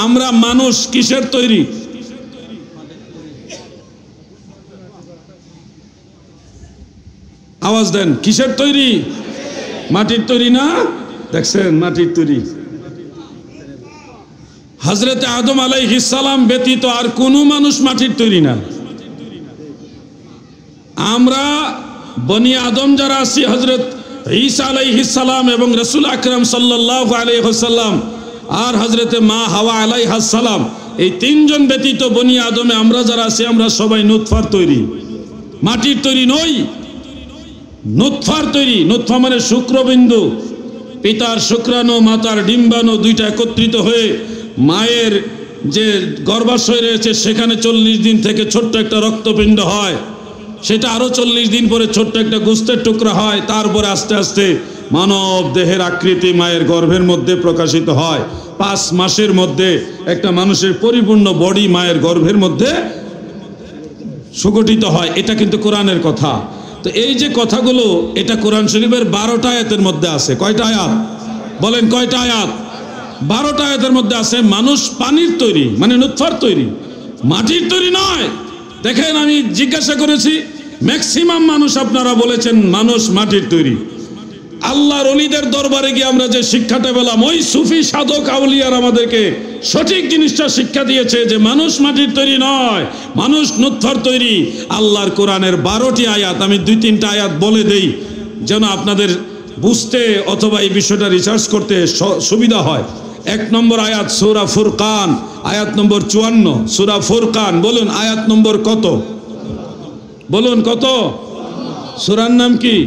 আমরা মানুষ কিসের তৈরি? আওয়াজ দেন, কিসের তৈরি? মাটির তৈরি না? দেখছেন, মাটির তৈরি। হযরতে আদম আলাইহিস সালাম ব্যতীত আর কোনো মানুষ মাটির তৈরি না। আমরা বনি আদম যারা আছি, হযরত ঈসা আলাইহিস সালাম এবং রাসূল আকরাম সাল্লাল্লাহু আলাইহি ওয়াসাল্লাম আর হযরতে মা হাওয়া আলাইহাস সালাম, এই তিনজন ব্যতীত বনি আদমে আমরা যারা আছি, আমরা সবাই নুতফার তৈরি, মাটির তৈরি নই, নুতফার তৈরি। নুতফা মানে শুক্রবিন্দু, পিতার শুক্রাণু মাতার ডিম্বাণু দুইটা একত্রিত হয়ে মায়ের যে গর্ভাশয় রয়েছে সেখানে 40 দিন থেকে ছোট্ট একটা রক্তপিণ্ড হয়, সেটা আরো 40 দিন পরে ছোট্ট একটা গোস্তের টুকরা হয়, তারপরে আস্তে আস্তে মানব দেহের আকৃতি মায়ের গর্ভের মধ্যে প্রকাশিত হয়। 5 মাসের মধ্যে একটা মানুষের পরিপূর্ণ বডি মায়ের গর্ভের মধ্যে সুগঠিত হয়। এটা কিন্তু কোরআনের কথা। তো এই যে কথাগুলো, এটা কোরআন শরীফের 12টা আয়াতের মধ্যে আছে। কয়টা আয়াত বলেন? কয়টা আয়াত? 12টা আয়াতের মধ্যে আছে মানুষ পানির তৈরি, মানে নুতফার তৈরি, মাটির তৈরি নয়। দেখেন, আমি জিজ্ঞাসা করেছি, ম্যাক্সিমাম মানুষ আপনারা বলেছেন মানুষ মাটির তৈরি। আল্লাহর ওলিদের দরবারে গিয়ে আমরা যে শিক্ষাটা পেলাম, ওই সুফি সাধক আউলিয়ার আমাদেরকে সঠিক জিনিসটা শিক্ষা দিয়েছে যে মানুষ মাটির তৈরি নয়, মানুষ নুতফার তৈরি। আল্লাহর কোরআনের 12টি আয়াত, আমি 2-3টা আয়াত বলে দেই যেন আপনাদের বুঝতে অথবা এই বিষয়টা রিসার্চ করতে সুবিধা হয়। 1 নম্বর আয়াত সূরা ফুরকান, আয়াত নম্বর 54। সূরা ফুরকান, বলুন আয়াত নম্বর কত? বলুন কত? সূরার নাম কি?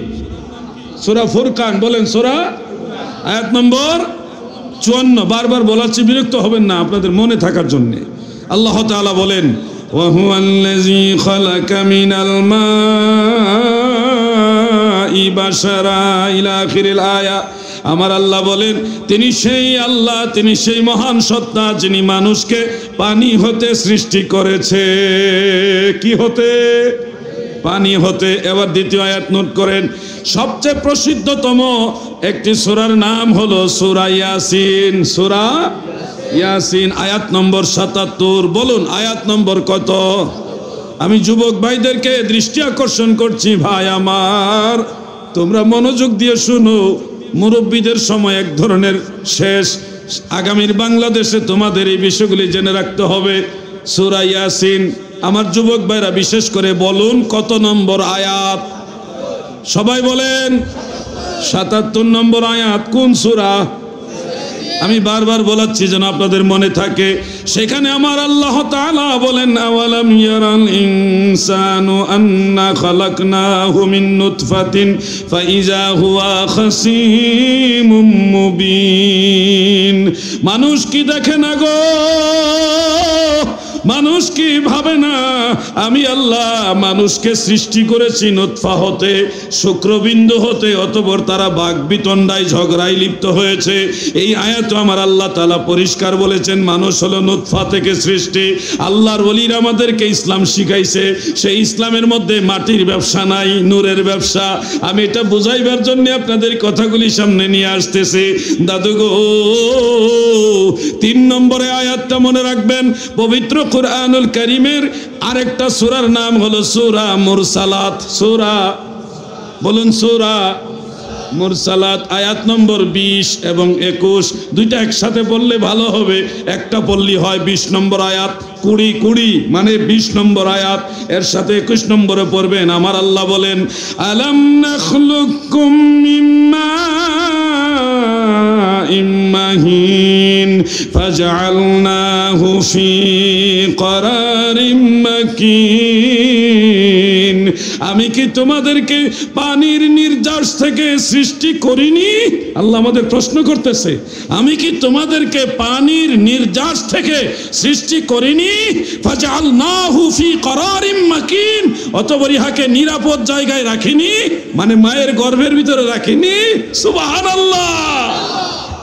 সূরা ফুরকান, বলেন সূরা, আয়াত নম্বর 54। বারবার বলাচ্ছি, বিরক্ত হবেন না, আপনাদের মনে থাকার জন্য। আল্লাহ তাআলা বলেন, ওয়া হুয়াল্লাযী খালাকা মিনাল মাই বাশারা ইলা আখিরিল আয়া। আমার আল্লাহ বলেন, তিনি সেই আল্লাহ, তিনি সেই মহান সত্তা যিনি মানুষকে পানি হতে সৃষ্টি করেছে। কি হতে? পানি হতে। এবার দ্বিতীয় আয়াত নোট করেন। সবচেয়ে প্রসিদ্ধতম একটি সূরার নাম হলো সূরা ইয়াসিন। সূরা ইয়াসিন, আয়াত নম্বর 77। বলুন আয়াত নম্বর কত? আমি যুবক ভাইদেরকে দৃষ্টি আকর্ষণ করছি, ভাই আমার, তোমরা মনোযোগ দিয়ে শুনো। মুরব্বীদের সময় এক ধরনের শেষ। আগামীর বাংলাদেশে তোমাদের এই বিষয়গুলি জেনে রাখতে হবে। সূরা ইয়াসিন, আমার যুবক ভাইরা বিশেষ করে বলুন কত নম্বর আয়াত? সবাই বলেন। 77 নম্বর আয়াত। কোন সূরা? আমি বারবার বলাচ্ছি যেন আপনাদের মনে থাকে। সেখানে আমার আল্লাহ তাআলা বলেন, আওয়ালাম ইয়ারাল ইনসানু আন্না খালাকনাহু মিন নুতফাতিন ফাইজা হুয়া খাসিমুম মুবিন। মানুষ কি দেখে না গো? মানুষ কি ভাবে না আমি আল্লাহ মানুষকে সৃষ্টি করেছি নুতফা হতে, শুক্রবিন্দু হতে, অতঃপর তারা বাকবিতণ্ডায় ঝগড়ায় লিপ্ত হয়েছে। এই আয়াত আমার আল্লাহ তাআলা পরিষ্কার বলেছেন মানুষ হলো নুতফা থেকে সৃষ্টি। আল্লাহর ওলিরা আমাদেরকে ইসলাম শিখাইছে, সেই ইসলামের মধ্যে মাটির ব্যবসা নাই, নূরের ব্যবসা। আমি এটা বুঝাইবার জন্য আপনাদের কথাগুলি সামনে নিয়ে আসতেছি। দাদু গো, 3 নম্বরে আয়াতটা মনে রাখবেন। পবিত্র কুরআনুল কারীমের আরেকটা সূরার নাম হলো সূরা মুরসালাত। সূরা, বলুন সূরা মুরসালাত, আয়াত নম্বর 20 এবং 21। দুইটা একসাথে পড়লে ভালো হবে, একটা পড়লি হয় 20 নম্বর আয়াত। 20 মানে 20 নম্বর আয়াত, এর সাথে 21 নম্বরে পড়বেন। আমার আল্লাহ বলেন, আলাম নাখলুকুম মিন মাইন মাহিন ফাজআলনাহু ফি করারিম মাকিন। আমি কি তোমাদেরকে পানির নির্যাস থেকে সৃষ্টি করিনি? আল্লাহ আমাদের প্রশ্ন করতেছে, আমি কি তোমাদেরকে পানির নির্যাস থেকে সৃষ্টি করিনি? ফাজআলনাহু ফি করারিম মাকিন, অতঃপর ইহাকে নিরাপদ জায়গায় রাখিনি, মানে মায়ের গর্ভের ভিতরে রাখিনি। সুবহানাল্লাহ।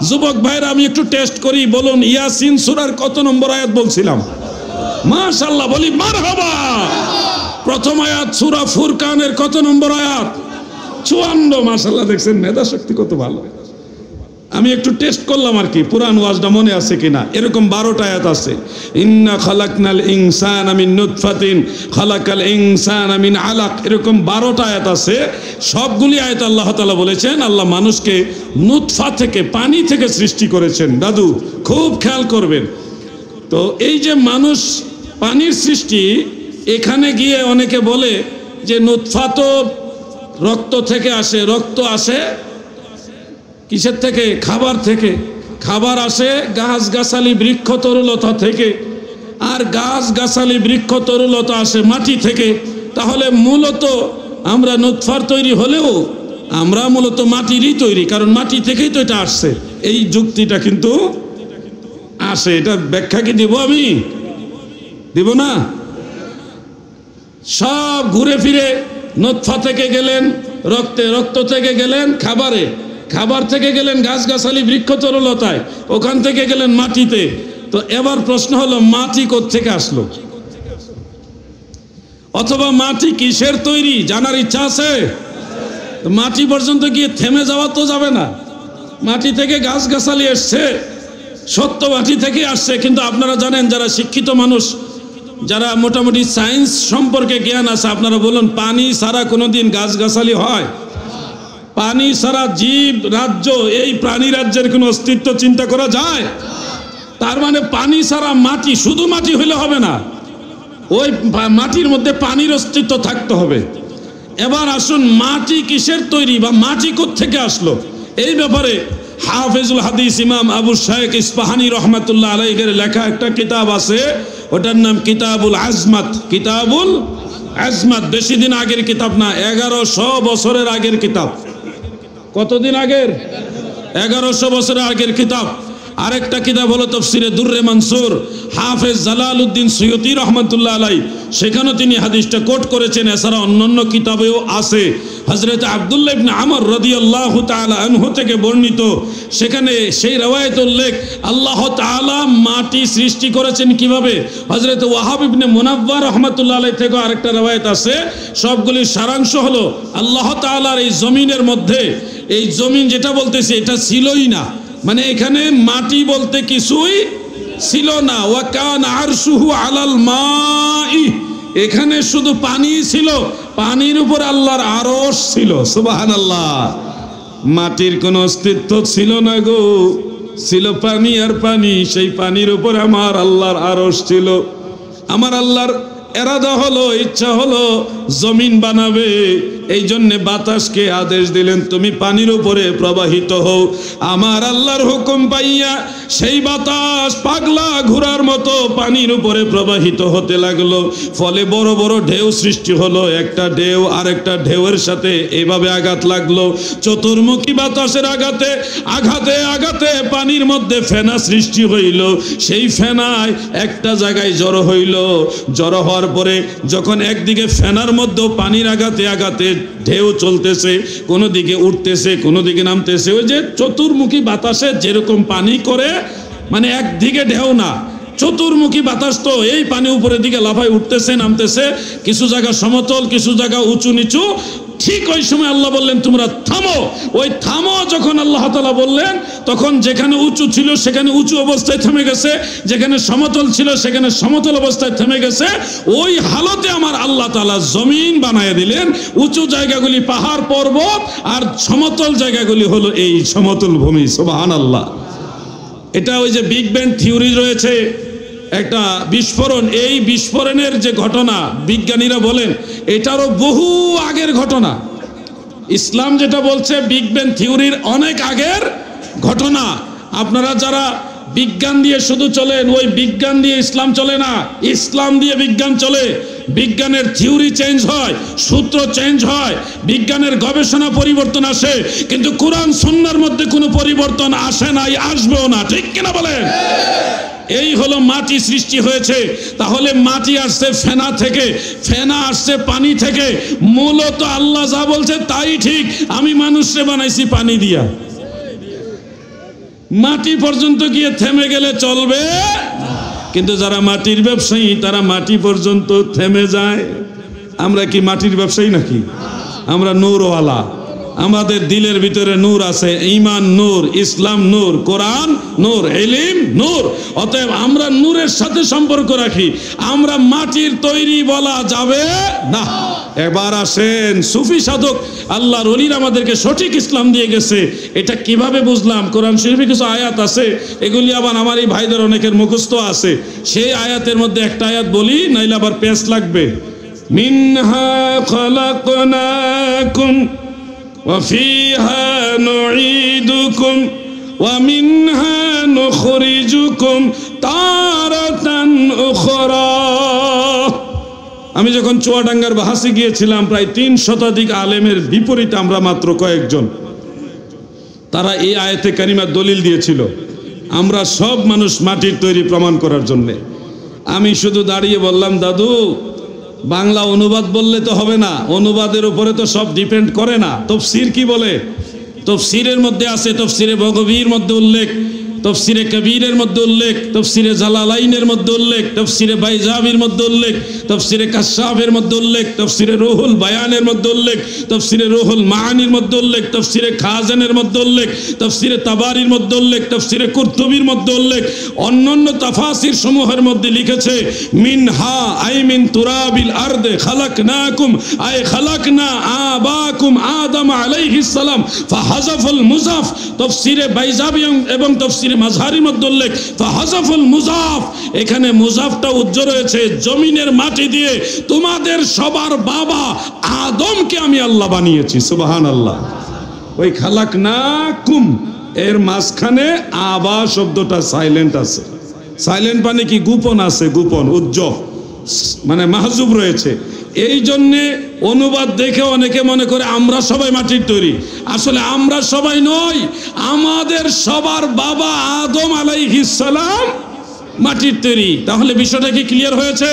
যুবক ভাইরা, আমি একটু টেস্ট করি, বলুন ইয়াসিন সূরার কত নম্বর আয়াত বলছিলাম? মাশাআল্লাহ, বলি মারহাবা। প্রথম আয়াত সূরা ফুরকানের কত নম্বর আয়াত? 54। মাশাআল্লাহ, দেখছেন মেধা শক্তি কত ভালো। আমি একটু টেস্ট করলাম আর কি, পুরান ওয়াজটা মনে আছে কিনা। এরকম 12টা আয়াত আছে। ইন্না খালাকনাল ইনসানা মিন নুতফাতিন খালাকাল ইনসানা মিন আলাক, এরকম 12টা আয়াত আছে। সবগুলি আয়াত আল্লাহ তাআলা বলেছেন আল্লাহ মানুষকে নুতফা থেকে, পানি থেকে সৃষ্টি করেছেন। দাদু খুব খেয়াল করবেন। তো এই যে মানুষ পানির সৃষ্টি, এখানে গিয়ে অনেকে বলে যে নুতফা তো রক্ত থেকে আসে। রক্ত আসে কিসের থেকে? খাবার থেকে। খাবার আসে গাছগাছালি বৃক্ষ তরুলতা থেকে, আর গাছগাছালি বৃক্ষ তরুলতা আসে মাটি থেকে। তাহলে মূলত আমরা নুতফার তৈরি হলেও আমরা মূলত মাটিরই তৈরি, কারণ মাটি থেকেই তো এটা আসছে। এই যুক্তিটা কিন্তু আসে। এটা ব্যাখ্যা কি দিব? আমি দিব না। সব ঘুরে ফিরে নুতফা থেকে গেলেন রক্তে, রক্ত থেকে গেলেন খাবারে, খাবার থেকে গেলেন গাছগাছালি বৃক্ষ তরুলতায়, ওখান থেকে গেলেন মাটিতে। তো এবার প্রশ্ন হলো মাটি কোত্থেকে আসলো? অথবা মাটি কিসের তৈরি জানার ইচ্ছা আছে? মাটি পর্যন্ত গিয়ে থেমে যাওয়া তো যাবে না। মাটি থেকে গাছগাছালি এসছে, সত্য মাটি থেকে আসছে। কিন্তু আপনারা জানেন, যারা শিক্ষিত মানুষ, যারা মোটামুটি সায়েন্স সম্পর্কে জ্ঞান আছে, আপনারা বলুন পানি ছাড়া কোনোদিন গাছগাছালি হয়? পানি ছাড়া জীব রাজ্য, এই প্রাণী রাজ্যের কোনো অস্তিত্ব চিন্তা করা যায়? তার মানে পানি ছাড়া মাটি, শুধু মাটি হইলে হবে না, ওই মাটির মধ্যে পানির অস্তিত্ব থাকতে হবে। এবার আসুন, মাটি কিসের তৈরি বা মাটি কোত্থেকে আসলো? এই ব্যাপারে হাফেজুল হাদিস ইমাম আবু শাইখ ইস্পাহানি রহমাতুল্লাহ আলাইহির লেখা একটা কিতাব আছে, ওটার নাম কিতাবুল আজমাত। কিতাবুল আজমাত বেশি দিন আগের কিতাব না, 1100 বছরের আগের কিতাব। কতদিন আগের? 1100 বছরের আগের কিতাব। আরেকটা কিতাব হলো তাফসিরে দুররে মানসুর, হাফেজ জালালউদ্দিন সুয়ুতী রহমাতুল্লাহ আলাইহি, সেখানেও তিনি হাদিসটা কোট করেছেন। এছাড়া অন্যান্য কিতাবেও আছে। হযরত আব্দুল্লাহ ইবনে আমর রাদিয়াল্লাহু তাআলা আনহু থেকে বর্ণিত, সেখানে সেই রওয়ায়াত উল্লেখ, আল্লাহ তাআলা মাটি সৃষ্টি করেছেন কিভাবে। হযরত ওয়াহাব ইবনে মুনাব্বার রহমাতুল্লাহ আলাইহি থেকে আরেকটা রওয়ায়াত আছে। সবগুলির সারাংশ হলো আল্লাহ তাআলার এই জমিনের মধ্যে, এই জমিন যেটা বলতেছে এটা ছিলই না, মানে এখানে মাটি বলতে কিছুই ছিল না। ওয়া কানা আরশুহু আলাল মাই, এখানে শুধু পানি ছিল, পানির উপর আল্লাহর আরশ ছিল। সুবহানাল্লাহ। মাটির কোনো অস্তিত্ব ছিল না গো, ছিল পানি আর পানি। সেই পানির উপর আমার আল্লাহর আরশ ছিল। আমার আল্লাহর এরাদা হলো, ইচ্ছা হলো জমিন বানাবে। এই জন্যে বাতাসকে আদেশ দিলেন তুমি পানির উপরে প্রবাহিত হও। আমার আল্লাহর হুকুম পাইয়া সেই বাতাস পাগলা ঘোড়ার মতো পানির উপরে প্রবাহিত হতে লাগলো। ফলে বড় বড় ঢেউ সৃষ্টি হলো। একটা ঢেউ আরেকটা ঢেউয়ের সাথে এইভাবে আঘাত লাগলো। চতুর্মুখী বাতাসের আঘাতে আঘাতে আঘাতে পানির মধ্যে ফেনা সৃষ্টি হইল। সেই ফেনায় একটা জায়গায় জড়ো হইল। জড়ো হওয়ার পরে যখন একদিকে ফেনার মধ্যেও পানির আঘাতে আঘাতে ঢেউ চলতেছে, কোনো দিকে উঠতেছে কোনো দিকে নামতেছে, ওই যে চতুর্মুখী বাতাসে যেরকম পানি করে, মানে একদিকে ঢেউ না, চতুর্মুখী বাতাস তো এই পানি উপরের দিকে লাফায় উঠতেছে নামতেছে, কিছু জায়গা সমতল কিছু জায়গা উঁচু নিচু। ঠিক ওই সময় আল্লাহ বললেন তোমরা থামো। ওই থামো যখন আল্লাহ তাআলা বললেন, তখন যেখানে উঁচু ছিল সেখানে উঁচু অবস্থায় থেমে গেছে, যেখানে সমতল ছিল সেখানে সমতল অবস্থায় থেমে গেছে। ওই হালতে আমার আল্লাহ তাআলা জমিন বানায় দিলেন। উঁচু জায়গাগুলি পাহাড় পর্বত, আর সমতল জায়গাগুলি হলো এই সমতল ভূমি। সুবহানাল্লাহ। এটা ওই যে বিগ ব্যাং থিওরি রয়েছে, একটা বিস্ফোরণ, এই বিস্ফোরণের যে ঘটনা বিজ্ঞানীরা বলেন এটারও বহু আগের ঘটনা। ইসলাম যেটা বলছে বিগ ব্যাং থিওরির অনেক আগের ঘটনা। আপনারা যারা বিজ্ঞান দিয়ে শুধু চলেন, ওই বিজ্ঞান দিয়ে ইসলাম চলে না, ইসলাম দিয়ে বিজ্ঞান চলে। বিজ্ঞানের থিওরি চেঞ্জ হয়, সূত্র চেঞ্জ হয়, বিজ্ঞানের গবেষণা পরিবর্তন আসে, কিন্তু কোরআন সুন্নাহর মধ্যে কোনো পরিবর্তন আসে নাই, আসবেও না। ঠিক কিনা বলেন? এই হলো মাটি সৃষ্টি হয়েছে। তাহলে মাটি আসছে ফেনা থেকে, ফেনা আসছে পানি থেকে। মূলত আল্লাহ যা বলছে তাই ঠিক। আমি মানুষকে বানাইছি পানি দিয়া। মাটি পর্যন্ত গিয়ে থেমে গেলে চলবে, কিন্তু যারা মাটির ব্যবসায়ী তারা মাটি পর্যন্ত থেমে যায়। আমরা কি মাটির ব্যবসায়ী নাকি? আমরা নূরওয়ালা। আমাদের দিলের ভিতরে নূর আছে, ঈমান নূর, ইসলাম নূর, কোরআন নূর, ইলম নূর। অতএব আমরা নূরের সাথে সম্পর্ক রাখি, আমরা মাটির তৈরি বলা যাবে না। এবার আসেন, সুফি সাধক আল্লাহর ওলিরা আমাদেরকে সঠিক ইসলাম দিয়ে গেছে, এটা কিভাবে বুঝলাম? কোরআন শরীফে কিছু আয়াত আছে, এগুলি আবার আমার এই ভাইদের অনেকের মুখস্থ আছে। সেই আয়াতের মধ্যে একটা আয়াত বলি, নাইলে আবার পেঁচ লাগবে। মিনহা খলাকনাকুম ওয়া ফিহা নুঈদুকুম ওয়া মিনহা নুখরিজুকুম তারাতান উখরা। আমি যখন চুয়াডাঙ্গার বাহাসে গিয়েছিলাম, প্রায় 3 শতাধিক আলেমের বিপরীতে আমরা মাত্র কয়েকজন, তারা এই আয়াতে কারিমার দলিল দিয়েছিল। আমরা সব মানুষ মাটির তৈরি প্রমাণ করার জন্যে। আমি শুধু দাঁড়িয়ে বললাম, দাদু বাংলা অনুবাদ বললে তো হবে না, অনুবাদের উপরে তো সব ডিপেন্ড করে না। তফসির কি বলে? তফসিরের মধ্যে আছে, তফসিরে বগবীর মধ্যে উল্লেখ, তফসিরে কবিরের মধ্যে উল্লেখ, তফসিরে জালালাইনের মধ্যে উল্লেখ, তফসিরে বাইজাবির মধ্যে উল্লেখ, তফসিরে কাশাফের মধ্যে উল্লেখ, তফসিরে রুহুল বায়ানের মধ্যে উল্লেখ, তফসিরে রুহুল মাআনির মধ্যে উল্লেখ, তফসিরে খাজানের মধ্যে উল্লেখ, তফসিরে তাবারির মধ্যে উল্লেখ, তফসিরে কুরতুবির মধ্যে উল্লেখ। অন্যান্য তাফাসির সমূহের মধ্যে লিখেছে মিনহা আই মিন তুরাবিল আরদে খালাকনাকুম আই খালাকনা আবাকুম আদম আলাইহিস সালাম ফাহাযাফুল মুযাফ। তফসিরে বাইজাবি এবং তফসিরে মাযহারির মধ্যে উল্লেখ ফাহাযাফুল মুযাফ। এখানে মুযাফটা উজ্জ্ব রয়েছে, জমিনের মাটি দিয়ে তোমাদের সবার বাবা আদমকে আমি আল্লাহ বানিয়েছি। সুবহানাল্লাহ। ওই খালাকনাকুম এর মাঝখানে আবা শব্দটা সাইলেন্ট আছে। সাইলেন্ট মানে কি? গোপন আছে, গোপন, উজ্জ্বল, মানে মাহজুব রয়েছে। এই জন্যে অনুবাদ দেখে অনেকে মনে করে আমরা সবাই মাটির তৈরি। আসলে আমরা সবাই নই, আমাদের সবার বাবা আদম আলাইহিস সালাম মাটির তৈরি। তাহলে বিষয়টা কি ক্লিয়ার হয়েছে?